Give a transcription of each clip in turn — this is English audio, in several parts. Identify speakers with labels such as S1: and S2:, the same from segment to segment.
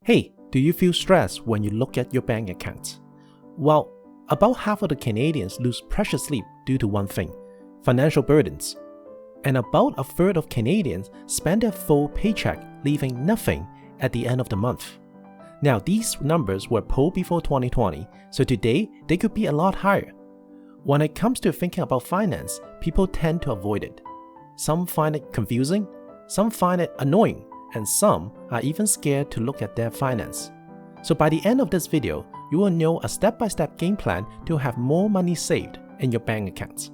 S1: Hey, do you feel stressed when you look at your bank account? Well, about half of the Canadians lose precious sleep due to one thing: financial burdens. And about a third of Canadians spend their full paycheck leaving nothing at the end of the month. Now, these numbers were pulled before 2020, so today they could be a lot higher. When it comes to thinking about finance, people tend to avoid it. Some find it confusing, some find it annoying, and some are even scared to look at their finance. So by the end of this video, you will know a step-by-step game plan to have more money saved in your bank accounts.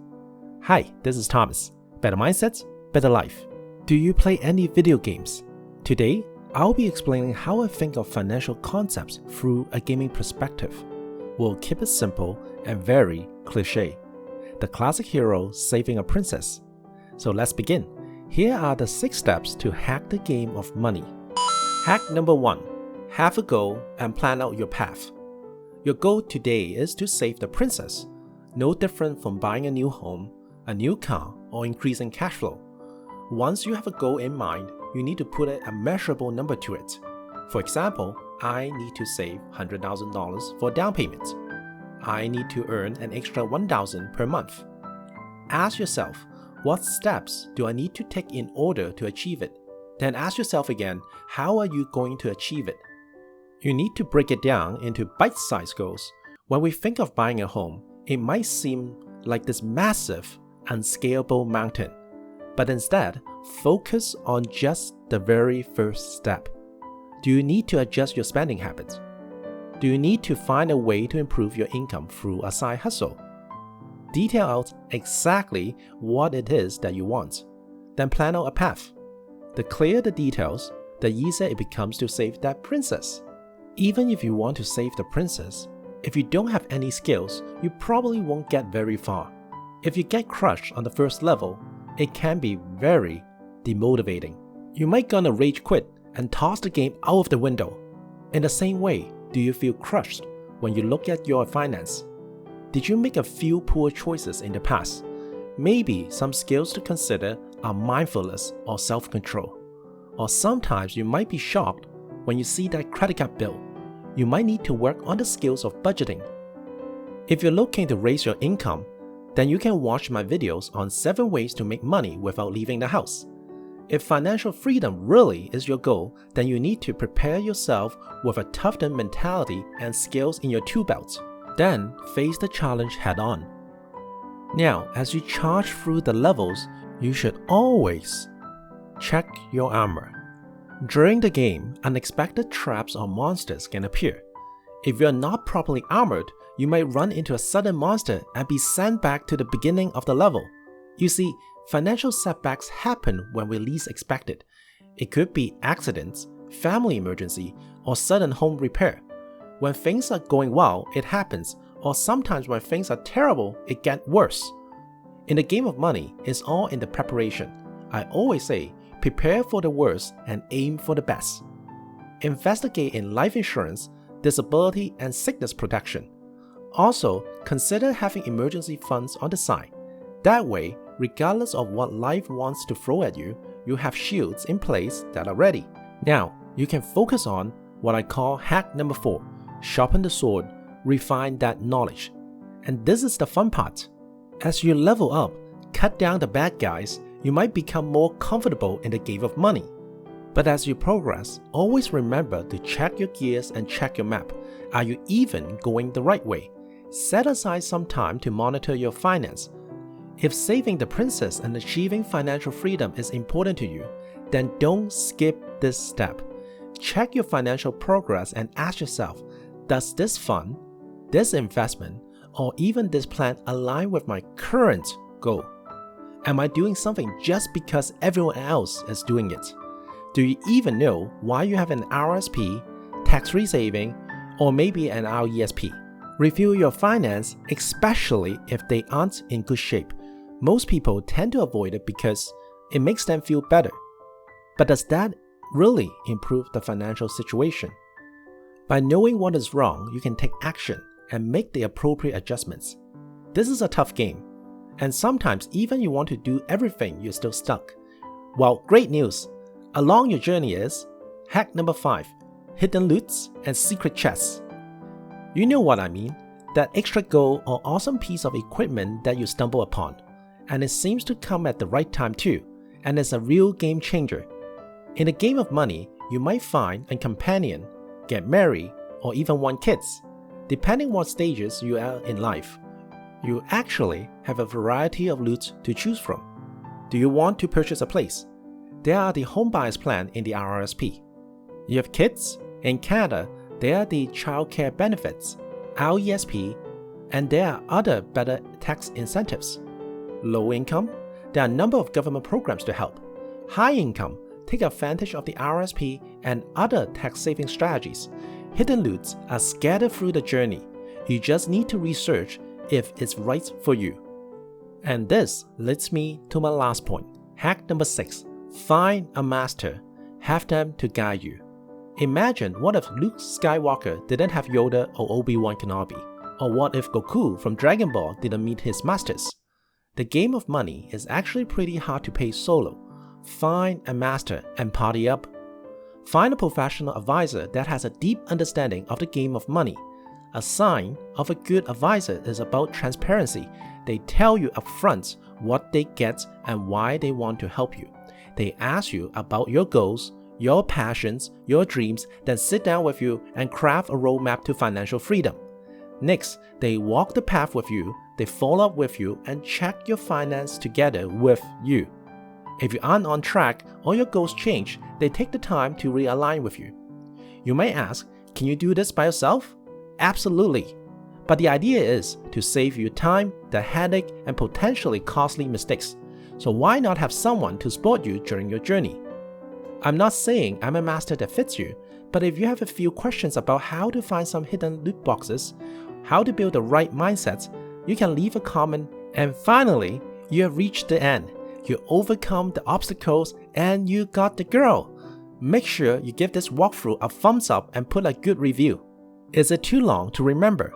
S1: Hi, this is Thomas. Better mindsets, better life. Do you play any video games? Today, I'll be explaining how I think of financial concepts through a gaming perspective. We'll keep it simple and very cliche. The classic hero saving a princess. So let's begin. Here are the 6 steps to hack the game of money. Hack number 1. Have a goal and plan out your path. Your goal today is to save the princess. No different from buying a new home, a new car, or increasing cash flow. Once you have a goal in mind, you need to put a measurable number to it. For example, I need to save $100,000 for down payment. I need to earn an extra $1,000 per month. Ask yourself, what steps do I need to take in order to achieve it? Then ask yourself again, how are you going to achieve it? You need to break it down into bite-sized goals. When we think of buying a home, it might seem like this massive, unscalable mountain. But instead, focus on just the very first step. Do you need to adjust your spending habits? Do you need to find a way to improve your income through a side hustle? Detail out exactly what it is that you want. Then plan out a path. The clearer the details, the easier it becomes to save that princess. Even if you want to save the princess, if you don't have any skills, you probably won't get very far. If you get crushed on the first level, it can be very demotivating. You might gonna rage quit and toss the game out of the window. In the same way, do you feel crushed when you look at your finance? Did you make a few poor choices in the past? Maybe some skills to consider are mindfulness or self-control. Or sometimes you might be shocked when you see that credit card bill. You might need to work on the skills of budgeting. If you're looking to raise your income, then you can watch my videos on 7 ways to make money without leaving the house. If financial freedom really is your goal, then you need to prepare yourself with a toughened mentality and skills in your tool belt. Then face the challenge head on. Now, as you charge through the levels, you should always check your armor. During the game, unexpected traps or monsters can appear. If you're not properly armored, you might run into a sudden monster and be sent back to the beginning of the level. You see, financial setbacks happen when we least expect it. It could be accidents, family emergency, or sudden home repair. When things are going well, it happens, or sometimes when things are terrible, it gets worse. In the game of money, it's all in the preparation. I always say, prepare for the worst and aim for the best. Investigate in life insurance, disability, and sickness protection. Also, consider having emergency funds on the side. That way, regardless of what life wants to throw at you, you have shields in place that are ready. Now, you can focus on what I call hack number 4. Sharpen the sword, refine that knowledge. And this is the fun part. As you level up, cut down the bad guys, you might become more comfortable in the game of money. But as you progress, always remember to check your gears and check your map. Are you even going the right way? Set aside some time to monitor your finance. If saving the princess and achieving financial freedom is important to you, then don't skip this step. Check your financial progress and ask yourself, does this fund, this investment, or even this plan align with my current goal? Am I doing something just because everyone else is doing it? Do you even know why you have an RSP, tax-free saving, or maybe an RESP? Review your finance, especially if they aren't in good shape. Most people tend to avoid it because it makes them feel better. But does that really improve the financial situation? By knowing what is wrong, you can take action and make the appropriate adjustments. This is a tough game, and sometimes even you want to do everything, you're still stuck. Well, great news! Along your journey is hack number 5. hidden loots, and secret chests. You know what I mean, that extra gold or awesome piece of equipment that you stumble upon, and it seems to come at the right time too, and it's a real game changer. In a game of money, you might find a companion, get married, or even want kids. Depending what stages you are in life, you actually have a variety of loot to choose from. Do you want to purchase a place? There are the home buyers plan in the RRSP. You have kids? In Canada, there are the childcare benefits, RESP, and there are other better tax incentives. Low income? There are a number of government programs to help. High income? Take advantage of the RRSP and other tax-saving strategies. Hidden loots are scattered through the journey. You just need to research if it's right for you. And this leads me to my last point. Hack number 6. Find a master. Have them to guide you. Imagine what if Luke Skywalker didn't have Yoda or Obi-Wan Kenobi? Or what if Goku from Dragon Ball didn't meet his masters? The game of money is actually pretty hard to play solo. Find a master and party up. Find a professional advisor that has a deep understanding of the game of money. A sign of a good advisor is about transparency. They tell you upfront what they get and why they want to help you. They ask you about your goals, your passions, your dreams, then sit down with you and craft a roadmap to financial freedom. Next, they walk the path with you, they follow up with you, and check your finance together with you. If you aren't on track or your goals change, they take the time to realign with you. You may ask, can you do this by yourself? Absolutely. But the idea is to save you time, the headache, and potentially costly mistakes. So why not have someone to support you during your journey? I'm not saying I'm a master that fits you, but if you have a few questions about how to find some hidden loot boxes, how to build the right mindset, you can leave a comment. And finally, you have reached the end. You overcome the obstacles and you got the girl. Make sure you give this walkthrough a thumbs up and put a good review. Is it too long to remember?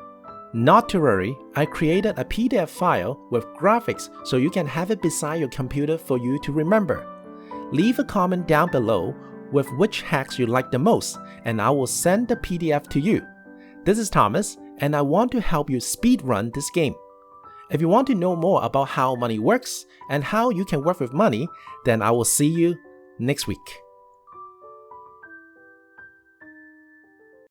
S1: Not to worry, I created a PDF file with graphics so you can have it beside your computer for you to remember. Leave a comment down below with which hacks you like the most, and I will send the PDF to you. This is Thomas, and I want to help you speedrun this game. If you want to know more about how money works and how you can work with money, then I will see you next week.